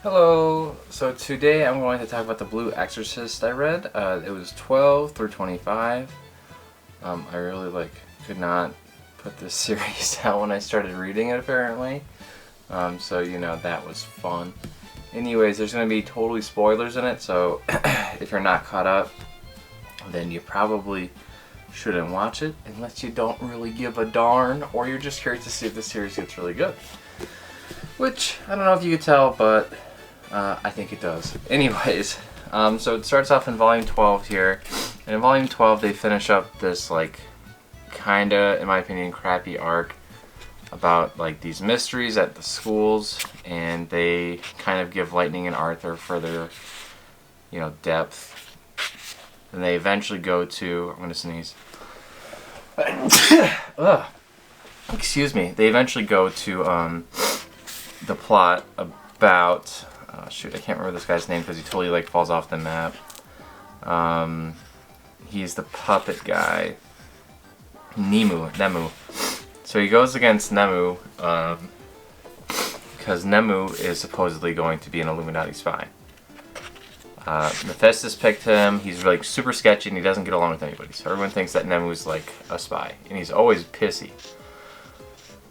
Hello! So today I'm going to talk about the Blue Exorcist I read. It was 12 through 25. I really could not put this series out when I started reading it apparently. So you know, that was fun. Anyways, there's going to be totally spoilers in it, so if you're not caught up, then you probably shouldn't watch it unless you don't really give a darn, or you're just curious to see if the series gets really good. Which, I don't know if you could tell, but I think it does. Anyways, so it starts off in volume 12 here, and in volume 12 they finish up this kinda, in my opinion, crappy arc about these mysteries at the schools, and they kind of give Lightning and Arthur further, depth. And they eventually go to, I'm gonna sneeze. Ugh. Excuse me. They eventually go to the plot about, shoot, I can't remember this guy's name because he totally falls off the map. He's the puppet guy. Nemu. So he goes against Nemu because Nemu is supposedly going to be an Illuminati spy. Mephistus picked him. He's super sketchy and he doesn't get along with anybody. So everyone thinks that Nemu's a spy, and he's always pissy.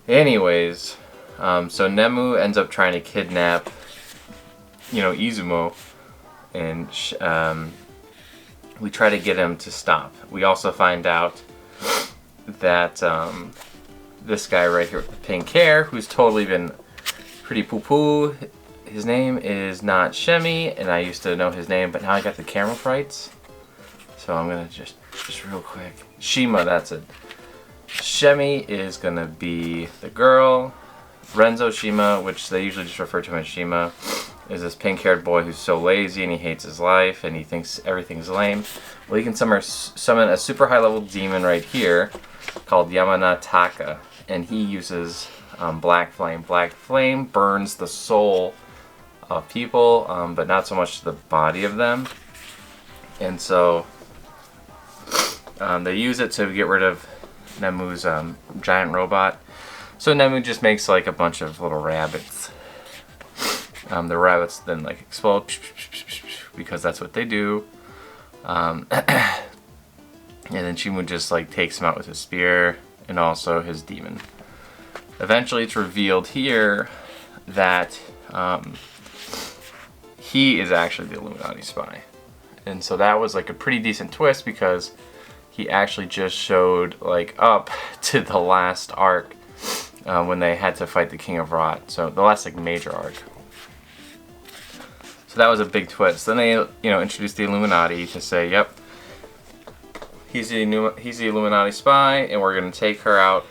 Anyways, so Nemu ends up trying to kidnap, Izumo, and we try to get him to stop. We also find out that this guy right here with the pink hair, who's totally been pretty poo-poo, his name is not Shemi, and I used to know his name, but now I got the camera frights. So I'm gonna just real quick. Shima, that's it. Shemi is gonna be the girl. Renzo Shima, which they usually just refer to him as Shima, is this pink-haired boy who's so lazy and he hates his life and he thinks everything's lame. Well, he can summon a super high-level demon right here called Yamanataka, and he uses Black Flame. Black Flame burns the soul of people, but not so much the body of them. And so they use it to get rid of Nemu's giant robot. So Nemu just makes a bunch of little rabbits. The rabbits then explode because that's what they do. And then Shimu just takes him out with his spear and also his demon. Eventually it's revealed here that he is actually the Illuminati spy. And so that was a pretty decent twist because he actually just showed up to the last arc when they had to fight the King of Rot. So the last major arc. So that was a big twist. Then they introduced the Illuminati to say, yep, he's the Illuminati spy, and we're gonna take her out,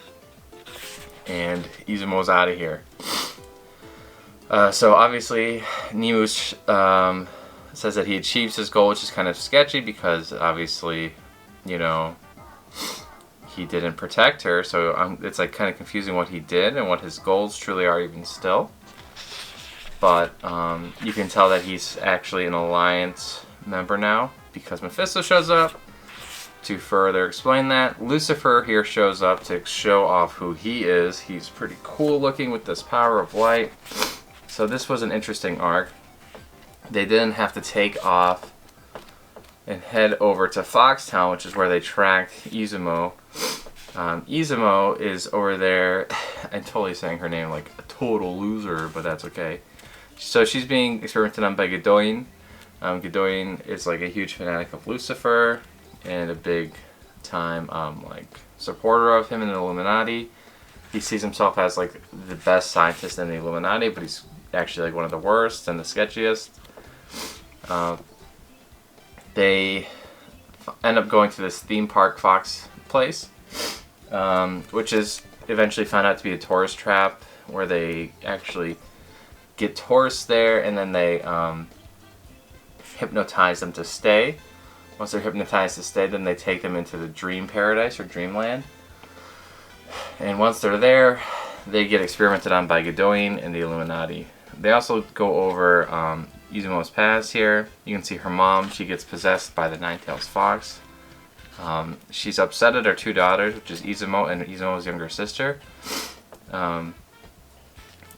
and Izumo's out of here. So obviously Nemu says that he achieves his goal, which is kind of sketchy because obviously, he didn't protect her, so it's kind of confusing what he did and what his goals truly are even still. But you can tell that he's actually an Alliance member now because Mephisto shows up to further explain that. Lucifer here shows up to show off who he is. He's pretty cool looking with this power of light. So this was an interesting arc. They didn't have to take off and head over to Foxtown, which is where they tracked Izumo. Izumo is over there. I'm totally saying her name like a total loser, but that's okay. So she's being experimented on by Godowin. Godowin is a huge fanatic of Lucifer and a big time supporter of him in the Illuminati. He sees himself as the best scientist in the Illuminati, but he's actually one of the worst and the sketchiest. They end up going to this theme park Fox place, which is eventually found out to be a tourist trap where they actually get tourists there and then they hypnotize them to stay. Once they're hypnotized to stay, then they take them into the dream paradise or dreamland. And once they're there, they get experimented on by Godowin and the Illuminati. They also go over Izumo's past here. You can see her mom. She gets possessed by the Nine-Tails Fox. She's upset at her two daughters, which is Izumo and Izumo's younger sister.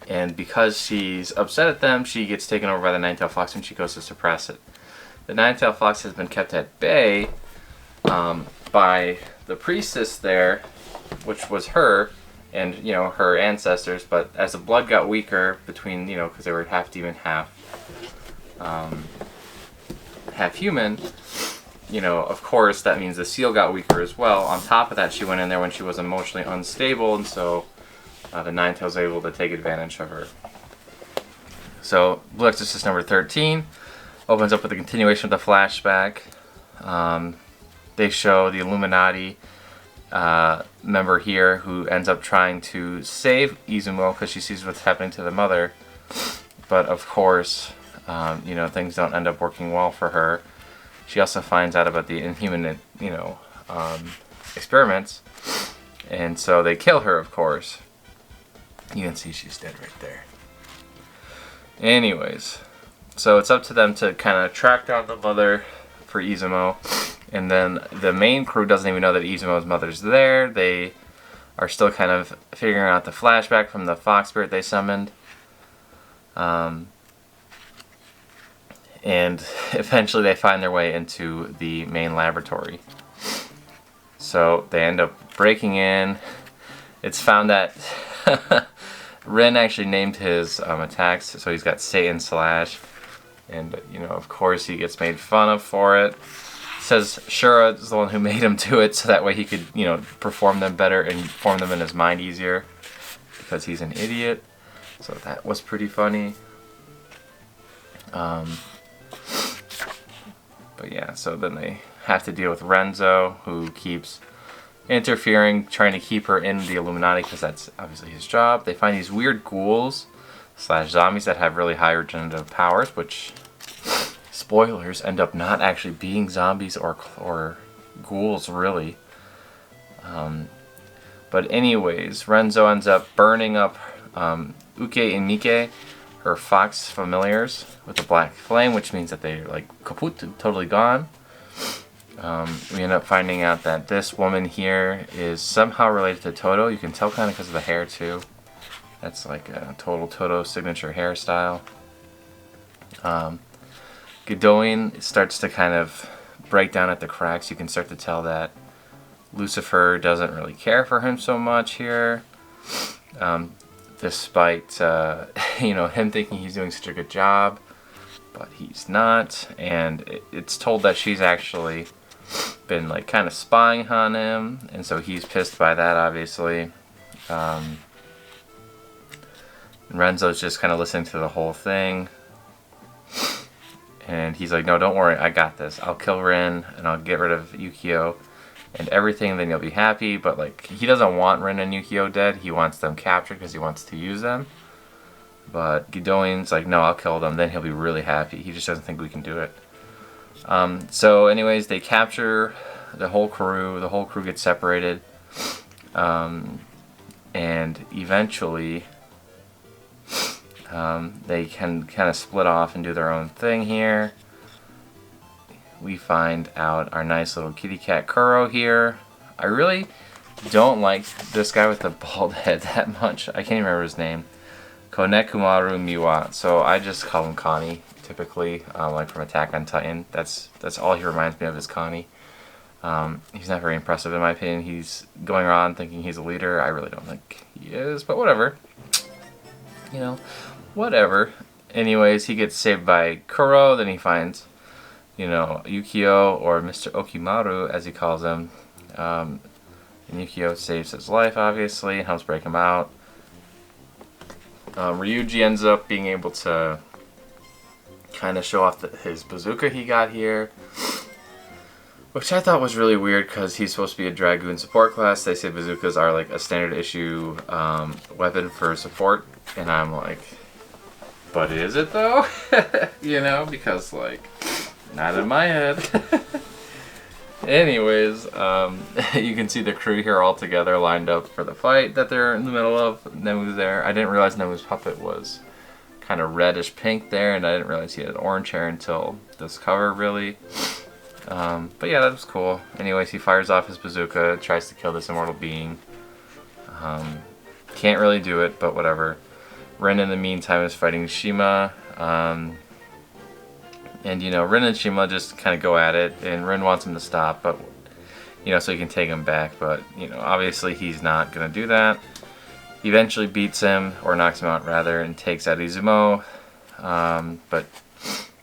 And because she's upset at them, she gets taken over by the Nine-Tailed Fox and she goes to suppress it. The Nine-Tailed Fox has been kept at bay by the priestess there, which was her and, you know, her ancestors. But as the blood got weaker between, you know, because they were half demon, half human, you know, of course that means the seal got weaker as well. On top of that, she went in there when she was emotionally unstable, and so the Nine-Tails able to take advantage of her. So Blue Exorcist number 13 opens up with a continuation of the flashback. They show the Illuminati member here who ends up trying to save Izumo because she sees what's happening to the mother. But of course, you know, things don't end up working well for her. She also finds out about the inhuman, you know, experiments. And so they kill her, of course. You can see she's dead right there. Anyways, so it's up to them to kind of track down the mother for Izumo. And then the main crew doesn't even know that Izumo's mother's there. They are still kind of figuring out the flashback from the fox spirit they summoned. And eventually they find their way into the main laboratory. So they end up breaking in. It's found that Rin actually named his attacks, so he's got Satan Slash. And, you know, of course he gets made fun of for it. Says Shura is the one who made him do it so that way he could, you know, perform them better and form them in his mind easier. Because he's an idiot. So that was pretty funny. But yeah, so then they have to deal with Renzo, who keeps interfering, trying to keep her in the Illuminati because that's obviously his job. They find these weird ghouls / zombies that have really high regenerative powers, which, spoilers, end up not actually being zombies or ghouls, really. But anyways, Renzo ends up burning up Uke and Mike, her fox familiars, with a black flame, which means that they're like kaput, totally gone. We end up finding out that this woman here is somehow related to Toto. You can tell kind of because of the hair too. That's like a total Toto signature hairstyle. Godowin starts to kind of break down at the cracks. You can start to tell that Lucifer doesn't really care for him so much here. Despite you know, him thinking he's doing such a good job, but he's not. And it's told that she's actually been like kind of spying on him, and so he's pissed by that, obviously. Renzo's just kind of listening to the whole thing, and he's like, no, don't worry, I got this. I'll kill Rin and I'll get rid of Yukio and everything, then you'll be happy. But like, he doesn't want Rin and Yukio dead. He wants them captured because he wants to use them. But Godowin's like, no, I'll kill them, then he'll be really happy. He just doesn't think we can do it. So anyways, they capture the whole crew. The whole crew gets separated. And eventually they can kind of split off and do their own thing here. We find out our nice little kitty cat Kuro here. I really don't like this guy with the bald head that much. I can't even remember his name. Konekumaru Miwa. So I just call him Connie, typically, like from Attack on Titan. That's all he reminds me of is Connie. He's not very impressive in my opinion. He's going around thinking he's a leader. I really don't think he is, but whatever. You know, whatever. Anyways, he gets saved by Kuro, then he finds, you know, Yukio, or Mr. Okimaru, as he calls him. And Yukio saves his life, obviously, and helps break him out. Ryuji ends up being able to kind of show off his bazooka he got here, which I thought was really weird because he's supposed to be a Dragoon support class. They say bazookas are like a standard issue weapon for support, and I'm like, but is it though? You know, because like, not in my head. Anyways, you can see the crew here all together lined up for the fight that they're in the middle of. Nemu's there. I didn't realize Nemu's puppet was kind of reddish pink there, and I didn't realize he had orange hair until this cover, really. But yeah, that was cool. Anyways, he fires off his bazooka, tries to kill this immortal being. Can't really do it, but whatever. Rin in the meantime is fighting Shima. And you know, Rin and Shima just kind of go at it, and Rin wants him to stop, but you know, so he can take him back. But you know, obviously he's not gonna do that. He eventually beats him, or knocks him out rather, and takes out Izumo. But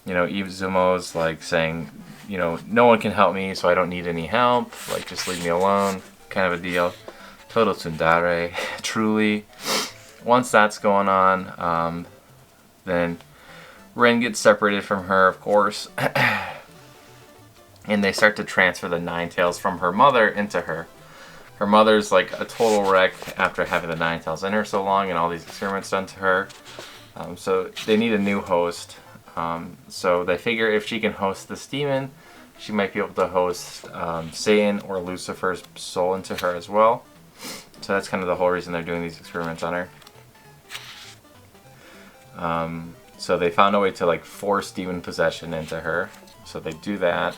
you know, Izumo's like saying, you know, no one can help me, so I don't need any help. Like, just leave me alone, kind of a deal. Total tsundere, truly. Once that's going on, then Rin gets separated from her, of course, and they start to transfer the Nine Tails from her mother into her. Her mother's like a total wreck after having the Nine Tails in her so long and all these experiments done to her. So they need a new host. So they figure if she can host this demon, she might be able to host Satan or Lucifer's soul into her as well. So that's kind of the whole reason they're doing these experiments on her. So they found a way to like force demon possession into her. So they do that.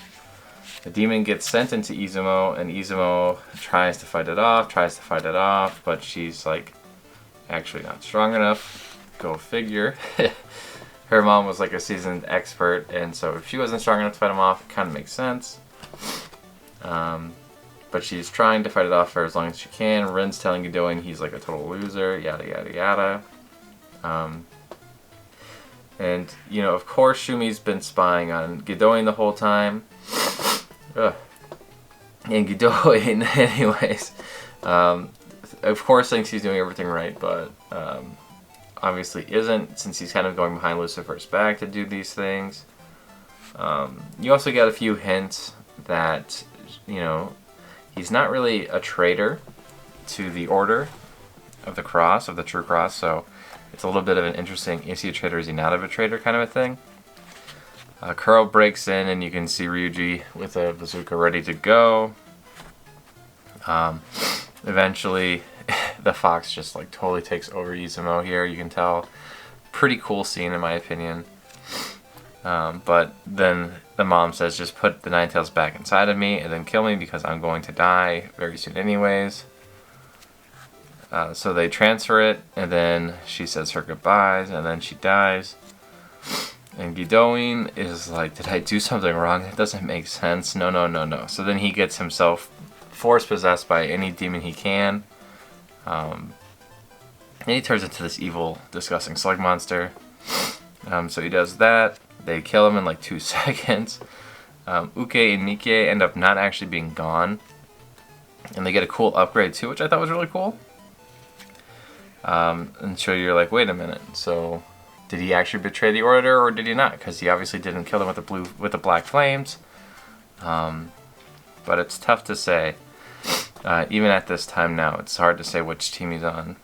The demon gets sent into Izumo, and Izumo tries to fight it off, but she's like actually not strong enough. Go figure. Her mom was like a seasoned expert, and so if she wasn't strong enough to fight him off, it kind of makes sense. But she's trying to fight it off for as long as she can. Rin's telling Godowin he's like a total loser, yada yada yada. And, you know, of course Shumi's been spying on Godowin the whole time. Ugh. And Godowin, anyways, of course thinks he's doing everything right, but obviously isn't, since he's kind of going behind Lucifer's back to do these things. You also get a few hints that, you know, he's not really a traitor to the Order of the Cross, of the True Cross, so it's a little bit of an interesting, is he a traitor, is he not of a traitor kind of a thing. Kuro breaks in, and you can see Ryuji with a bazooka ready to go. Eventually, the fox just like totally takes over Izumo here, you can tell. Pretty cool scene in my opinion. But then the mom says, just put the Nine Tails back inside of me and then kill me because I'm going to die very soon anyways. So they transfer it, and then she says her goodbyes, and then she dies. And Godowin is like, did I do something wrong? That doesn't make sense. No, no, no, no. So then he gets himself force possessed by any demon he can. And he turns into this evil, disgusting slug monster. So he does that. They kill him in like 2 seconds. Uke and Nike end up not actually being gone. And they get a cool upgrade too, which I thought was really cool. And so you're like, wait a minute. So did he actually betray the Order, or did he not? Because he obviously didn't kill them with the black flames. But it's tough to say. Even at this time now, it's hard to say which team he's on.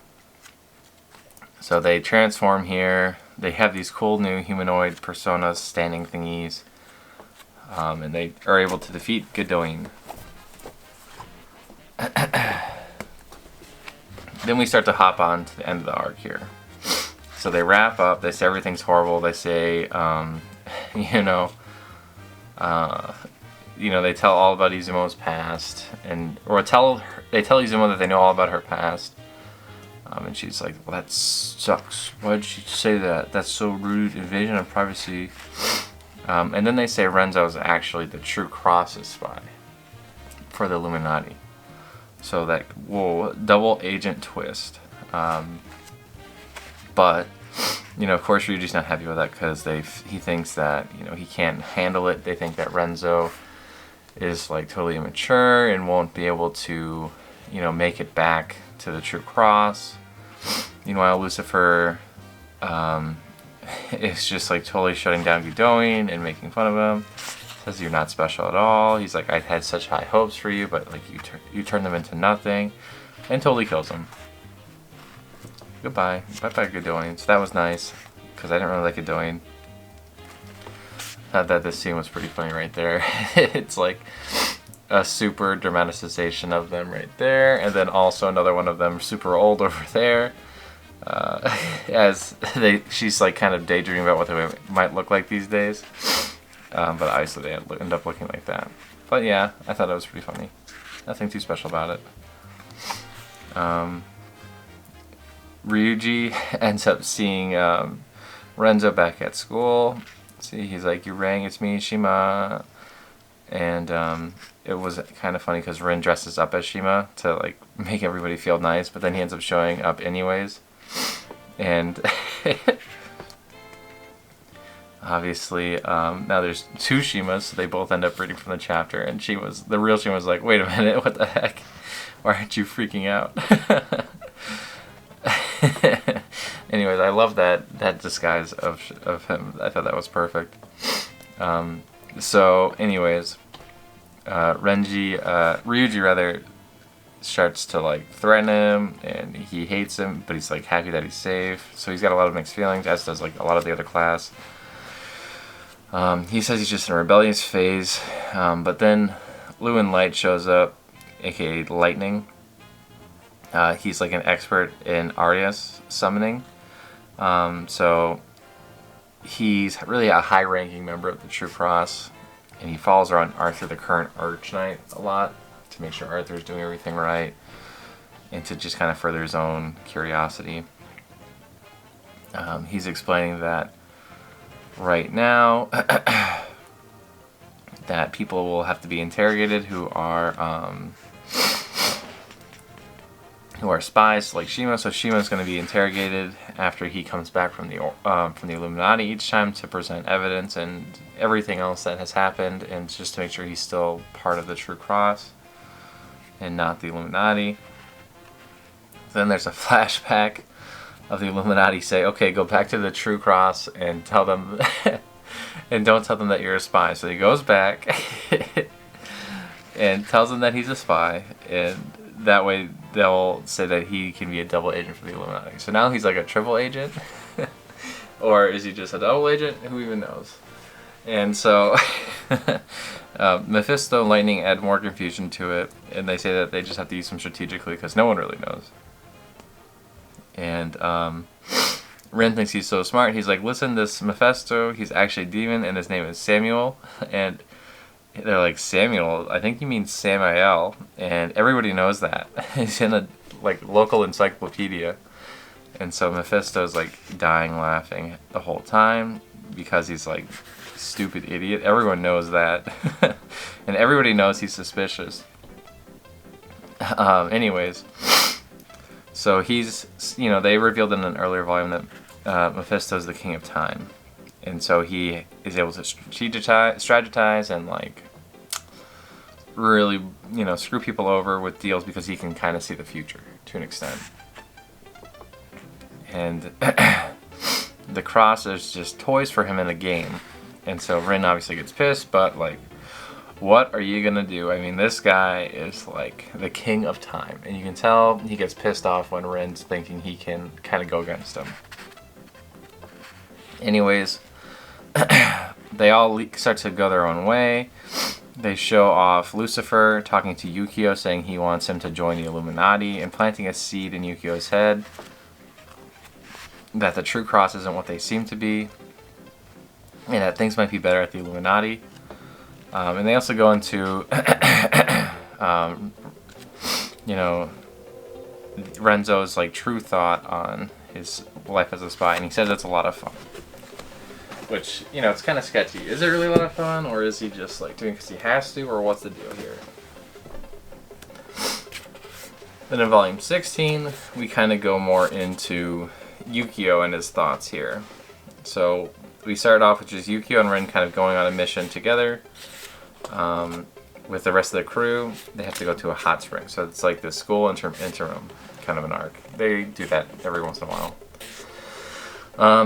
So they transform here. They have these cool new humanoid personas, standing thingies. And they are able to defeat Godowin. Then we start to hop on to the end of the arc here. So they wrap up, they say everything's horrible, they say, you know, they tell all about Izumo's past, or they tell Izumo that they know all about her past. And she's like, well, that sucks. Why did you say that? That's so rude, invasion of privacy. And then they say Renzo is actually the True Cross's spy for the Illuminati. So that, whoa, double agent twist. But, of course Ryuji's not happy with that because he thinks that, he can't handle it. They think that Renzo is like totally immature and won't be able to, make it back to the True Cross. Meanwhile, Lucifer is just like totally shutting down Godowin and making fun of him. Says you're not special at all. He's like, I had such high hopes for you, but like you turned them into nothing, and totally kills him. Goodbye, bye bye Godowin. So that was nice because I didn't really like Godowin. Thought that this scene was pretty funny right there. It's like a super dramatization of them right there, and then also another one of them super old over there. As she's like kind of daydreaming about what they might look like these days. But obviously they end up looking like that. But yeah, I thought it was pretty funny. Nothing too special about it. Ryuji ends up seeing Renzo back at school. See, he's like, "You rang, it's me, Shima." And it was kind of funny because Rin dresses up as Shima to like make everybody feel nice, but then he ends up showing up anyways. And obviously, now there's two Shimas, so they both end up reading from the chapter. And the real Shima was like, "Wait a minute, what the heck? Why aren't you freaking out?" Anyways, I love that disguise of him. I thought that was perfect. So, anyways, Ryuji rather starts to like threaten him, and he hates him, but he's like happy that he's safe. So he's got a lot of mixed feelings, as does like a lot of the other class. He says he's just in a rebellious phase, but then Lewin Light shows up, aka Lightning. He's like an expert in Arias summoning, so he's really a high-ranking member of the True Cross, and he follows around Arthur, the current Arch Knight, a lot to make sure Arthur's doing everything right, and to just kind of further his own curiosity. He's explaining that right now that people will have to be interrogated who are spies like Shima. So Shima's going to be interrogated after he comes back from the Illuminati each time to present evidence and everything else that has happened, and just to make sure he's still part of the True Cross and not the Illuminati. Then there's a flashback of the Illuminati say, "Okay, go back to the True Cross and tell them and don't tell them that you're a spy." So he goes back and tells them that he's a spy, and that way they'll say that he can be a double agent for the Illuminati. So now he's like a triple agent. Or is he just a double agent? Who even knows? And so Mephisto and Lightning add more confusion to it, and they say that they just have to use them strategically because no one really knows. And Ren thinks he's so smart. He's like, "Listen, this Mephisto, he's actually a demon, and his name is Samuel." And they're like, "Samuel? I think you mean Samael." And everybody knows that. He's in a like local encyclopedia. And so Mephisto's like dying laughing the whole time because he's like, stupid idiot. Everyone knows that. And everybody knows he's suspicious. Anyways, so he's, they revealed in an earlier volume that Mephisto's the king of time. And so he is able to strategize and like really, screw people over with deals because he can kind of see the future to an extent. And the cross is just toys for him in a game. And so Rin obviously gets pissed, but like, what are you gonna do? I mean, this guy is like the king of time, and you can tell he gets pissed off when Rin's thinking he can kind of go against him. Anyways, they all start to go their own way. They show off Lucifer talking to Yukio, saying he wants him to join the Illuminati, and planting a seed in Yukio's head that the True Cross isn't what they seem to be, and that things might be better at the Illuminati. And they also go into, Renzo's like true thought on his life as a spy, and he says it's a lot of fun. Which, it's kind of sketchy. Is it really a lot of fun, or is he just like doing it because he has to, or what's the deal here? Then in volume 16, we kind of go more into Yukio and his thoughts here. So we start off with just Yukio and Rin kind of going on a mission together. With the rest of the crew, they have to go to a hot spring. So it's like the school interim kind of an arc. They do that every once in a while.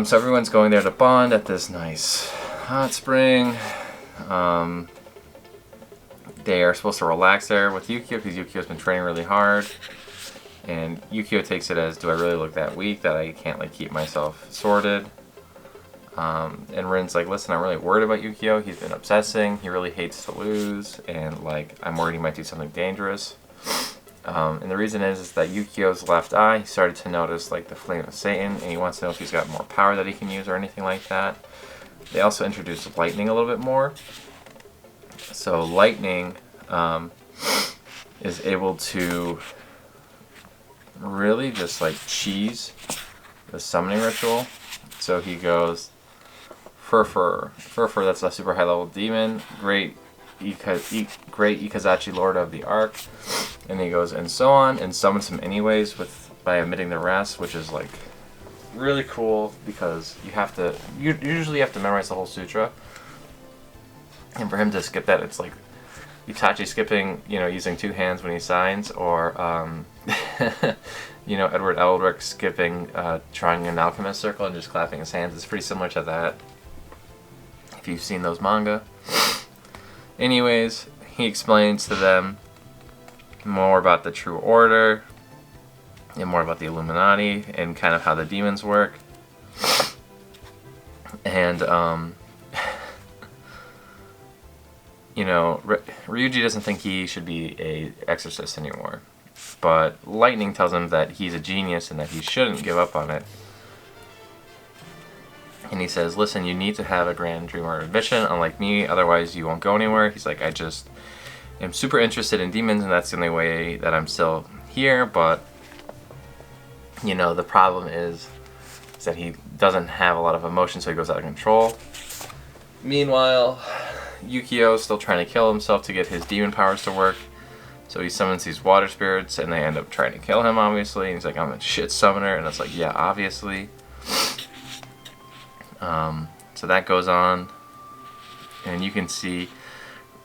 So everyone's going there to bond at this nice hot spring. They are supposed to relax there with Yukio because Yukio's been training really hard. And Yukio takes it as, do I really look that weak that I can't like keep myself sorted? And Rin's like, listen, I'm really worried about Yukio. He's been obsessing. He really hates to lose. And like, I'm worried he might do something dangerous. And the reason is that Yukio's left eye, he started to notice like the flame of Satan, and he wants to know if he's got more power that he can use or anything like that. They also introduced lightning a little bit more. So lightning is able to really just like cheese the summoning ritual. So he goes, Furfur, that's a super high level demon, great Ikazachi Lord of the Ark, and he goes and so on, and summons him anyways by omitting the rest, which is like really cool because you usually have to memorize the whole sutra, and for him to skip that, it's like Itachi skipping, using 2 hands when he signs, or Edward Elric skipping, drawing an alchemist circle and just clapping his hands. It's pretty similar to that, if you've seen those manga. Anyways, he explains to them more about the True Order and more about the Illuminati and kind of how the demons work. And, Ryuji doesn't think he should be a exorcist anymore. But Lightning tells him that he's a genius and that he shouldn't give up on it. And he says, listen, you need to have a grand dream or ambition, unlike me, otherwise you won't go anywhere. He's like, I just am super interested in demons, and that's the only way that I'm still here, but, the problem is that he doesn't have a lot of emotion, so he goes out of control. Meanwhile, Yukio's still trying to kill himself to get his demon powers to work, so he summons these water spirits, and they end up trying to kill him, obviously, and he's like, I'm a shit summoner, and it's like, yeah, obviously. So that goes on, and you can see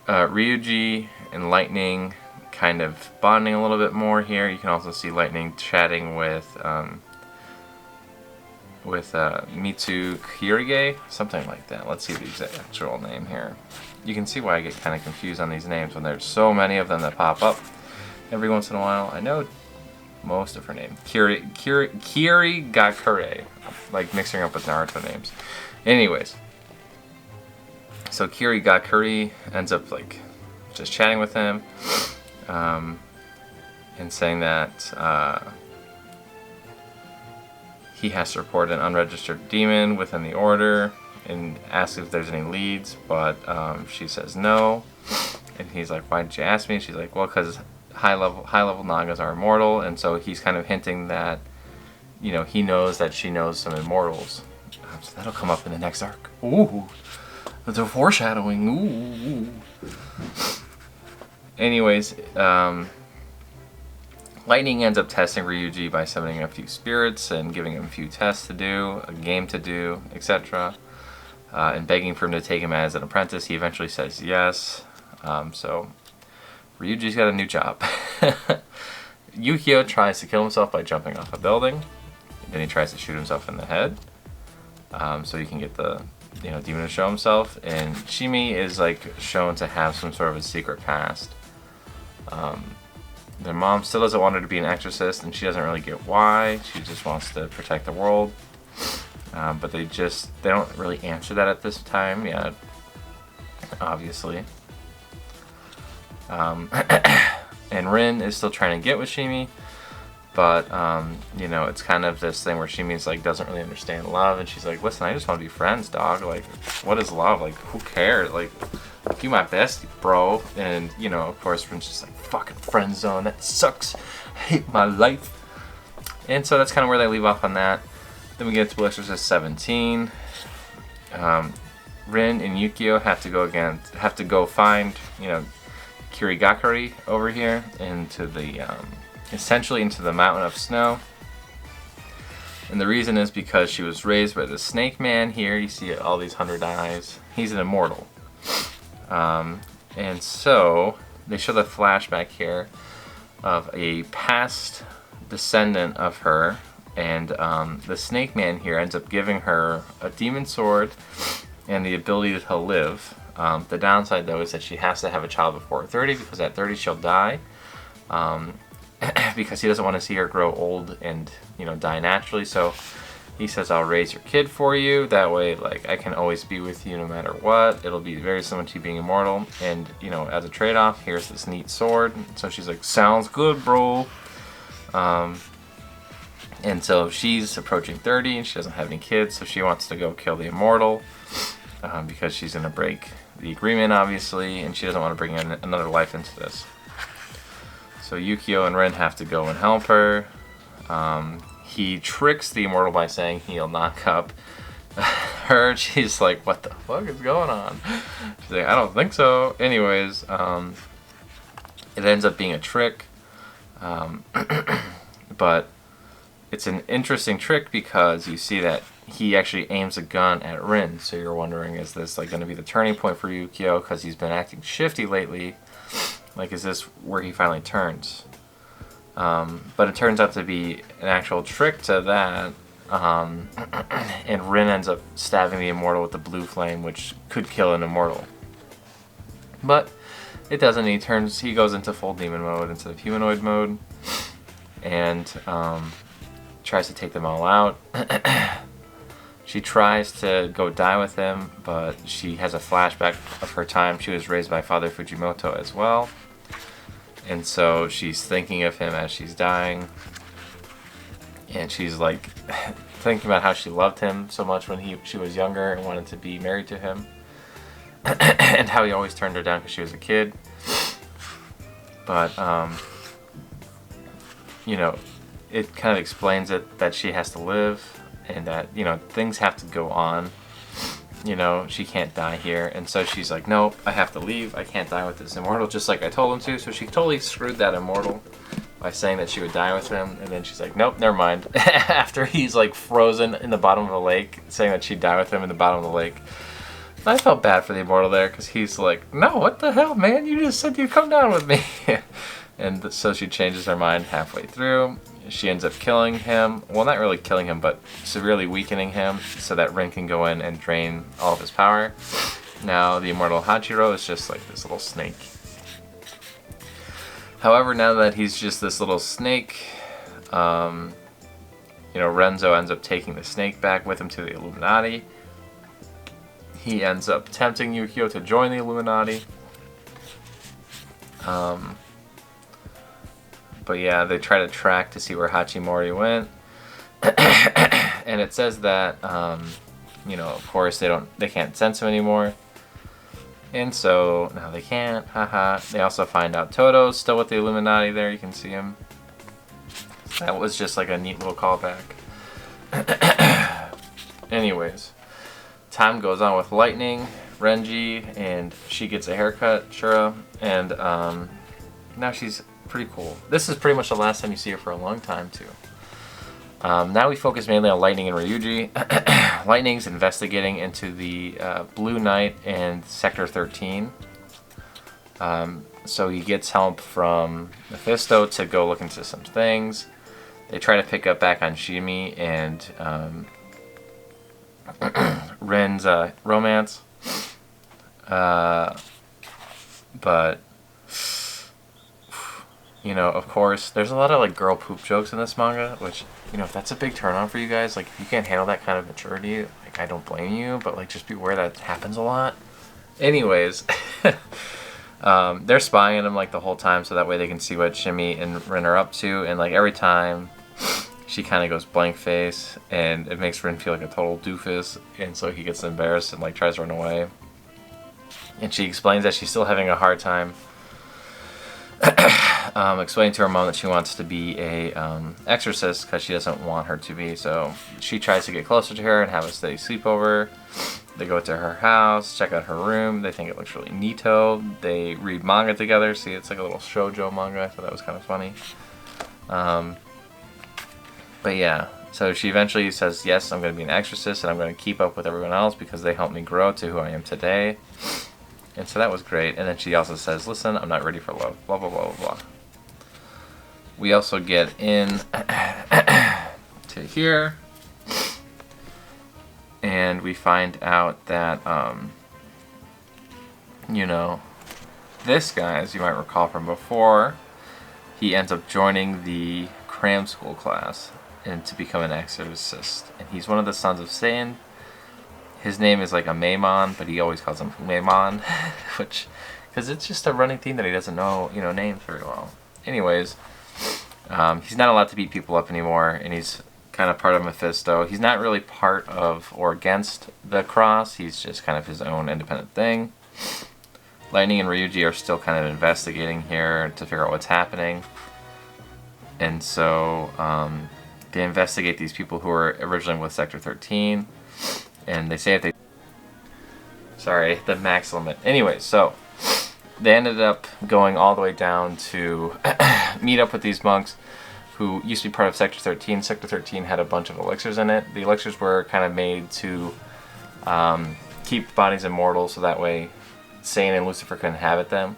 Ryuji and Lightning kind of bonding a little bit more here. You can also see Lightning chatting with Mitsu Kirige, something like that. Let's see the actual name here. You can see why I get kind of confused on these names when there's so many of them that pop up every once in a while. I know most of her name. Kiri Gakure. Like mixing up with Naruto names. Anyways. So Kiri Gakure ends up like just chatting with him. And saying that he has to report an unregistered demon within the order and asks if there's any leads, but she says no. And he's like, why did you ask me? She's like, well, because high level Nagas are immortal, and so he's kind of hinting that he knows that she knows some immortals. So that'll come up in the next arc. Ooh, the foreshadowing. Ooh. Anyways, Lightning ends up testing Ryuji by summoning a few spirits and giving him a few tests to do, a game to do, etc. And begging for him to take him as an apprentice. He eventually says yes. So Ryuji's got a new job. Yukio tries to kill himself by jumping off a building. Then he tries to shoot himself in the head. So he can get the demon to show himself. And Shimi is like shown to have some sort of a secret past. Their mom still doesn't want her to be an exorcist, and she doesn't really get why. She just wants to protect the world. But they don't really answer that at this time yet, obviously. And Rin is still trying to get with Shimi, but it's kind of this thing where Shimi's like doesn't really understand love, and she's like, listen, I just want to be friends, dog. Like, what is love? Like, who cares? Like, you my bestie, bro. And of course, Rin's just like, fucking friend zone, that sucks. I hate my life. And so that's kind of where they leave off on that. Then we get to Blue Exorcist 17. Rin and Yukio have to go find Kirigakure over here into the essentially into the mountain of snow. And the reason is because she was raised by the snake man here. You see all these 100 eyes. He's an immortal. And so they show the flashback here of a past descendant of her, and the snake man here ends up giving her a demon sword and the ability to live. The downside, though, is that she has to have a child before 30, because at 30 she'll die. Because he doesn't want to see her grow old and die naturally. So he says, I'll raise your kid for you. That way, like, I can always be with you no matter what. It'll be very similar to you being immortal. And as a trade-off, here's this neat sword. So she's like, sounds good, bro. And so she's approaching 30 and she doesn't have any kids, so she wants to go kill the immortal because she's going to break the agreement, obviously, and she doesn't want to bring in another life into this. So Yukio and Rin have to go and help her. he tricks the immortal by saying he'll knock up her. She's like, what the fuck is going on? She's like, I don't think so. Anyways, it ends up being a trick. But it's an interesting trick because you see that he actually aims a gun at Rin. So you're wondering, is this like going to be the turning point for Yukio? Because he's been acting shifty lately. Like, is this where he finally turns? But it turns out to be an actual trick to that. And Rin ends up stabbing the immortal with the blue flame, which could kill an immortal. But it doesn't. He goes into full demon mode instead of humanoid mode, and tries to take them all out. She tries to go die with him, but she has a flashback of her time. She was raised by Father Fujimoto as well. And so she's thinking of him as she's dying. And she's like thinking about how she loved him so much when she was younger and wanted to be married to him. And how he always turned her down because she was a kid. But, you know, it kind of explains it that she has to live and that, you know, things have to go on. You know, she can't die here. And so she's like, nope, I have to leave. I can't die with this immortal just like I told him to. So she totally screwed that immortal by saying that she would die with him. And then she's like, nope, never mind. After he's like frozen in the bottom of the lake, saying that she'd die with him in the bottom of the lake. I felt bad for the immortal there because he's like, no, what the hell, man? You just said you'd come down with me. And so she changes her mind halfway through. She ends up killing him. Well, not really killing him, but severely weakening him so that Rin can go in and drain all of his power. Now, the immortal Hachiro is just like this little snake. However, now that he's just this little snake, you know, Renzo ends up taking the snake back with him to the Illuminati. He ends up tempting Yukio to join the Illuminati. But yeah, they try to track to see where Hachimori went. And it says that, you know, of course they can't sense him anymore. And so, now they can't, haha. They also find out Toto's still with the Illuminati there, you can see him. That was just like a neat little callback. Anyways, time goes on with Lightning, Renji, and she gets a haircut, Shura, and now she's pretty cool. This is pretty much the last time you see her for a long time, too. Now we focus mainly on Lightning and Ryuji. Lightning's investigating into the Blue Knight and Sector 13. So he gets help from Mephisto to go look into some things. They try to pick up back on Shimi and Ren's romance. But you know, of course, there's a lot of like girl poop jokes in this manga, which, you know, if that's a big turn on for you guys, like if you can't handle that kind of maturity, like I don't blame you, but like just be aware that happens a lot. Anyways, they're spying on him like the whole time so that way they can see what Shimi and Rin are up to, and like every time she kind of goes blank face and it makes Rin feel like a total doofus, and so he gets embarrassed and like tries to run away. And she explains that she's still having a hard time explaining to her mom that she wants to be a exorcist because she doesn't want her to be. So she tries to get closer to her and have a steady sleepover. They go to her house, check out her room. They think it looks really neato. They read manga together. See, it's like a little shoujo manga. I thought that was kind of funny. But yeah, so she eventually says, yes, I'm going to be an exorcist and I'm going to keep up with everyone else because they helped me grow to who I am today. And so that was great. And then she also says, listen, I'm not ready for love. Blah, blah, blah, blah, blah. We also get in to here. And we find out that, you know, this guy, as you might recall from before, he ends up joining the cram school class and to become an exorcist. And he's one of the sons of Satan. His name is like a Maimon, but he always calls him Maimon, which, because it's just a running theme that he doesn't know, you know, names very well. Anyways, he's not allowed to beat people up anymore, and he's kind of part of Mephisto. He's not really part of or against the cross. He's just kind of his own independent thing. Lightning and Ryuji are still kind of investigating here to figure out what's happening. And so They investigate these people who were originally with Sector 13, and they say if they... Sorry, the max limit. Anyway, so they ended up going all the way down to meet up with these monks who used to be part of Sector 13. Sector 13 had a bunch of elixirs in it. The elixirs were kind of made to keep bodies immortal, so that way Satan and Lucifer could inhabit them.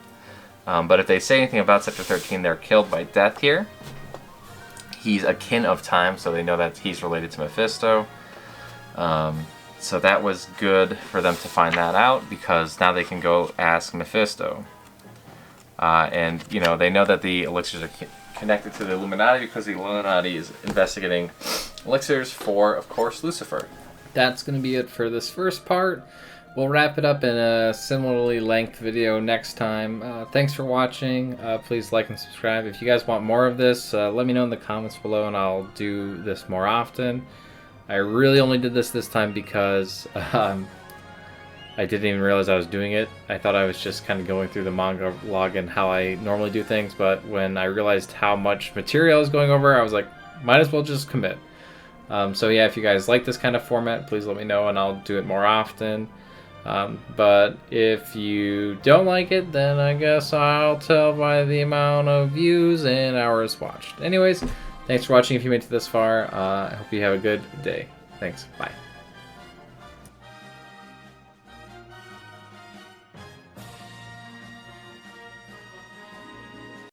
But if they say anything about Sector 13, they're killed by death here. He's a kin of time, so they know that he's related to Mephisto. So that was good for them to find that out, because now they can go ask Mephisto. And, you know, they know that the elixirs are connected to the Illuminati, because the Illuminati is investigating elixirs for, of course, Lucifer. That's going to be it for this first part. We'll wrap it up in a similarly length video next time. Thanks for watching. Please like and subscribe. If you guys want more of this, let me know in the comments below, and I'll do this more often. I really only did this time because I didn't even realize I was doing it. I thought I was just kind of going through the manga log and how I normally do things, but when I realized how much material I was going over, I was like, might as well just commit. So yeah, if you guys like this kind of format, please let me know and I'll do it more often. But if you don't like it, then I guess I'll tell by the amount of views and hours watched. Anyways, thanks for watching if you made it this far. I hope you have a good day. Thanks. Bye.